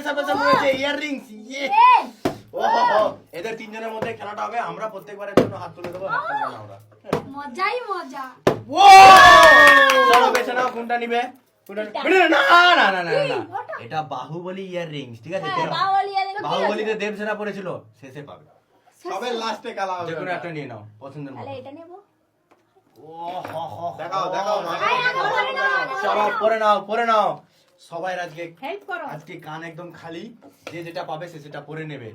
পেশা রয়েছে ইয়াররিংস ইয়ে ওহো এদের তিনজনের মধ্যে খেলাটা হবে আমরা প্রত্যেকবারের জন্য হাত তুলে দেবো হাত তুলবে না ওরা মজাই মজা ও চলো বেছে নাও কোনটা নিবে না না না না না এটা বাহুবলী ইয়াররিংস ঠিক আছে বাহুবলীতে দেবসেনা পড়েছিল শেষে পাবে সবে লাস্টে খেলা হবে যে কোনো একটা নিয়ে নাও পছন্দের মতো তাহলে এটা নেব দেখাও দেখাও চলো পরে নাও সবাই আজকে কান একদম খালি যে যেটা পাবে সে সেটা পরে নেবে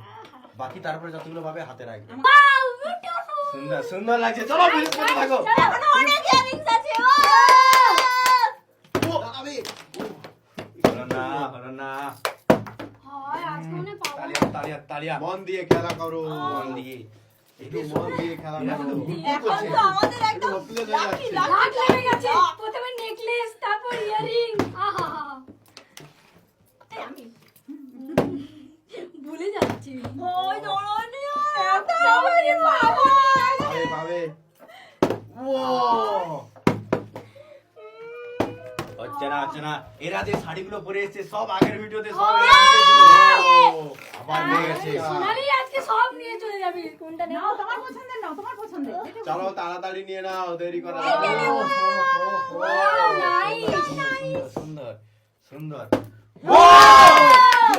বাকি তারপরে যতগুলো পাবে হাতে রাখবে সুন্দর সুন্দর লাগছে চলো বিলিভ করতে থাকো এখনো অনেক ইয়ারিংস আছে হলো না হয় আজকে মনে পাবো তালিয়া মন দিয়ে খেলা করো মন দিয়ে একটু মন দিয়ে খেলা করো এখন তো আমাদের একদম লাকি লেগে গেছে প্রথমে নেকলেস তারপর ইয়ারিং আহা আমি ভুলে যাচ্ছি ওই দড়নি এত সবাই পাবো পাবে ও হচ্ছে না এরা যে শাড়িগুলো পরে এসেছে সব আগের ভিডিওতে সব আবার নিয়ে গেছে সোনালি আজকে সব নিয়ে চলে যাবে কোনটা নেব তোমার পছন্দের চলো তাড়াতাড়ি নিয়ে নাও দেরি করা সুন্দর সুন্দর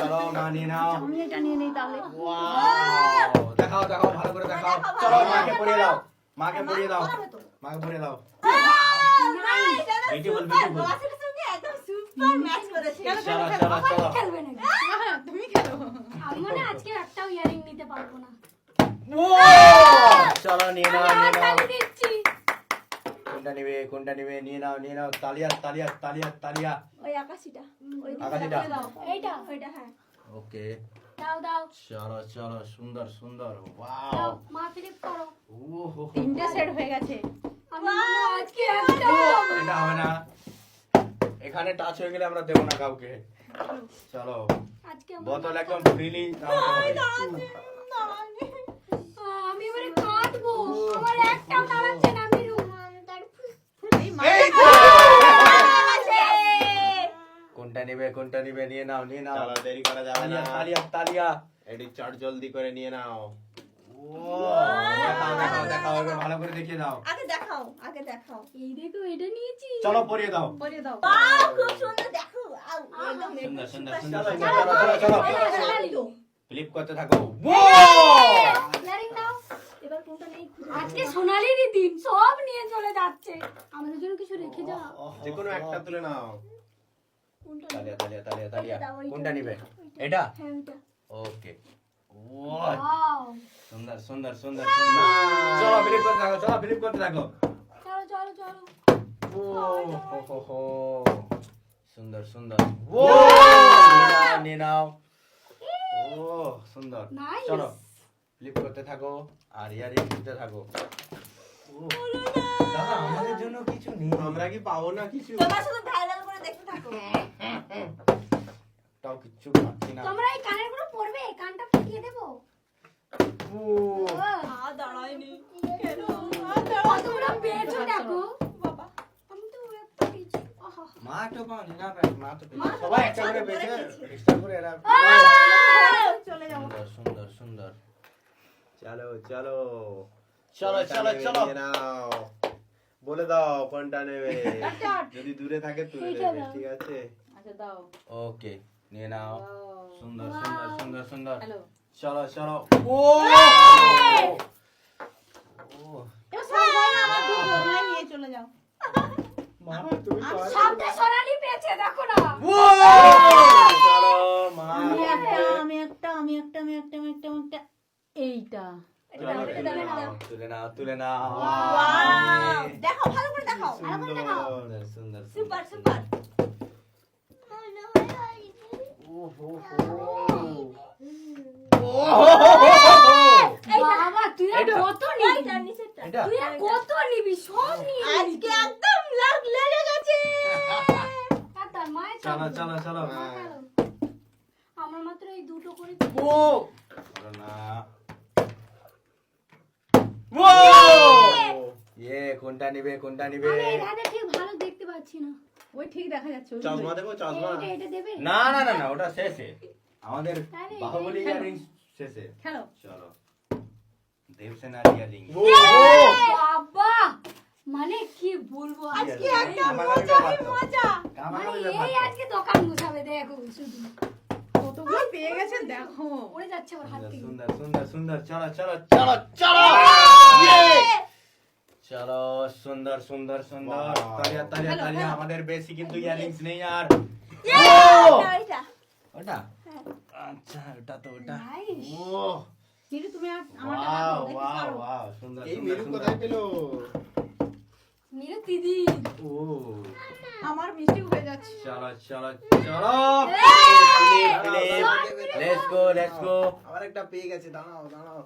চলো না নিয়ে নাও আমি এটা নিয়ে নেই তাহলে দেখাও ভালো করে দেখাও চলো মাকে পরিয়ে দাও বিউটিফুল একদম সুপার ম্যাচ করেছে চলো খেলবে নাকি তুমি খেলো আমি মনে হয় আজকে একটাও ইয়ারিং নিতে পারবো না চলো নিয়ে নাও আমি দিচ্ছি কোনটা নিবে নিয়ে নাও তালিয়া ওই আকাশিটা আকাশিটা এইটা হ্যাঁ ওকে দাও চলো সুন্দর দাও ওয়াও মা ফ্লিপ করো ওহো তিনটে সেট হয়ে গেছে আমি আজকে একটা এটা হবে না এখানে টাচ হয়ে গেলে আমরা দেবো না কাউকে চলো আজকে বোতল একদম ফ্রিলি আমি এবারে কাটবো আমার একটাও নাড়াচ্ছে না আমি কোনটা নিবে নিয়ে নাও চলো দেরি করা যাবে না তালিয়া এডি চট জলদি করে নিয়ে নাও দেখাও এবার ভালো করে দেখিয়ে দাও আগে দেখাও এই দেখো এটা নিয়েছি চলো পরিয়ে দাও বাহ খুব সুন্দর দেখো একদম সুন্দর চলো ফ্লিপ করতে থাকো ইয়ারিং দাও এবার কোনটা নেই আজকে সোনালিরই দিন সব নিয়ে চলে যাচ্ছে আমাদের জন্য কিছু রেখে যাও যে কোনো একটা তুলে নাও তালিয়া কোনটা নিবে এটা হ্যাঁ ওটা ওকে ওয়াও সুন্দর চলো ফ্লিপ করতে থাকো চলো ও সুন্দর নিয়ে নাও ও সুন্দর Nice. চলো ফ্লিপ করতে থাকো আর ইয়ারিং দিতে থাকো দাদা আমাদের জন্য কিছু নেই আমরা কি পাবো না কিছু তোমরা শুধু ভাইরাল করে দেখতে থাকো তাও কিচ্ছু পাচ্ছি না তোমরা এই কানের গুলো পরবে কানটা ফুটিয়ে দেবো ও দাঁড়ায়নি কেন তোমরা পেয়েছো দেখো বাবা আমি তো একটা পেয়েছি মা তো পানি না পাই মা তো পেয়েছে। সবাই একটা করে পেয়েছে এক্সট্রা করে এরা চলে যাবো সুন্দর চলো কোনটা নেবে নিয়ে নাও বলে দাও কোনটা নেবে যদি দূরে থাকে তুলে এইটা নেবে দাও। ঠিক আছে আচ্ছা দাও ওকে নিয়ে নাও সুন্দর হ্যালো চলো ও এবার সব জায়গা আমার দুটো ভাই নিয়ে চলে যাও মা তুমি সবটা সোনালি পেয়েছে দেখো না চলো মা আমি একটা এইটা তুলে নাও দেখো ভালো করে দেখাও সুন্দর সুপার বাবা তুই আর এটা। কত নিবি এটা তুই আর কত নিবি সব নিয়ে আজকে একদম লাগ লেগে গেছে তার মায়ের চলো আমার মাত্র এই দুটো করে ও না কোনটা নিবে আমি এর হাতে ঠিক ভালো দেখতে পাচ্ছি না ওই ঠিক দেখা যাচ্ছে ওই চশমা দেবো চশমা এটা দেবে না ওটা শেষে আমাদের বাহুবলী ইয়ারিং শেষে খেলো চলো দেবসেনার ইয়ারিং ও বাবা মানে কি বলবো আজকে একটা কামাকামি মজা ব্যাপার তো। মজা কামাকামি মানে ব্যাপার এই তো। আজকে দোকান গুছাবে দেখো শুধু কতগুলো পেয়ে গেছে দেখো পড়ে যাচ্ছে ওর হাত থেকে সুন্দর সুন্দর সুন্দর চলো চলো চলো চলো চলো সুন্দর সুন্দর সুন্দর Wow. তালিয়া তালিয়া তালিয়া আমাদের বেশি কিন্তু ইয়ারিংস নেই আর এইটা ওটা আচ্ছা ওটা তো ওটা Nice. ও নিরু তুমি আমার ওয়াও ওয়াও ওয়াও সুন্দর এই সুন্দর মেরু সুন্দর কোথায় পেলো মিরু দিদি ও আমার মিষ্টি হয়ে যাচ্ছে চলো চলো চলো লেটস গো লেটস গো আমার একটা পেয়ে গেছে দাঁড়াও দাঁড়াও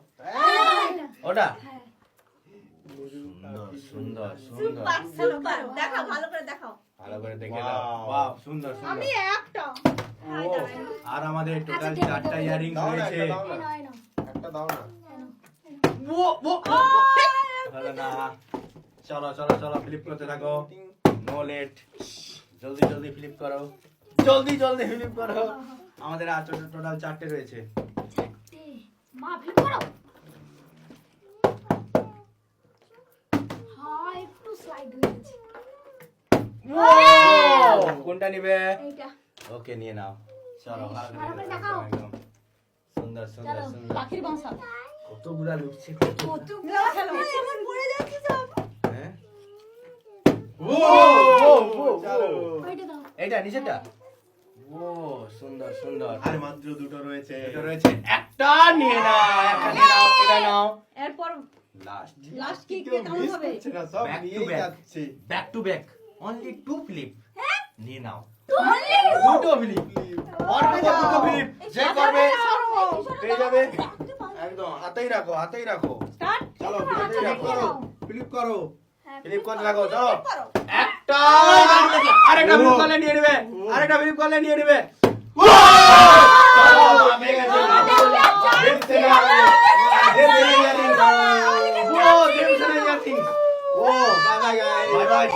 ওটা হ্যাঁ সুন্দর সুন্দর সুন্দর সুপার দেখাও ভালো করে দেখাও ভালো করে দেখে Wow. দাও ওয়াও সুন্দর সুন্দর আমি একটা ও, আর আমাদের টোটাল আচ্ছা, চারটা দেবো, ইয়ারিংস দাও না রয়েছে একটা দাও এই না নাও এই নাও একটা দাও না ও ও ও হলো না চলো চলো চলো ফ্লিপ করতে থাকো নো লেট জলদি জলদি ফ্লিপ করো জলদি জলদি ফ্লিপ করো আমাদের আর টোটাল চারটে রয়েছে চারটে মা ফিট করো হ্যাঁ একটু স্লাইড হয়ে গেছে কোনটা নিবে এইটা ওকে নিয়ে নাও চলো ভালো ভালো করে করে দেখাও। একদম সুন্দর সুন্দর চলো সুন্দর পাখির বাসা কতগুলা লুটছে কতগুলো খেলো আমার পড়ে যাচ্ছে সব হ্যাঁ ও চলো ওইটা দাও এইটা নিচেরটা ও সুন্দর সুন্দর আর মাত্র দুটো রয়েছে এটা রয়েছে একটা নিয়ে নাও একটা নিয়ে নাও এটা নাও এরপর লাস্ট লাস্ট কি কেউ কেমন মিস হবে করছে না সব Back to নিয়ে back. যাচ্ছে back to back only to flip নিয়ে নাও Only দুটো ফ্লিপ অল্প দুটো ফ্লিপ যে করবে পেয়ে যাবে একদম হাতেই রাখো হাতেই রাখো স্টার্ট চলো ফ্লিপ করো ফ্লিপ করো ফ্লিপ করতে থাকো চলো করো একটা আরেকটা ফ্লিপ করলে নিয়ে নেবে আরেকটা ফ্লিপ করলে নিয়ে নেবে চলো, পেয়ে গেছে।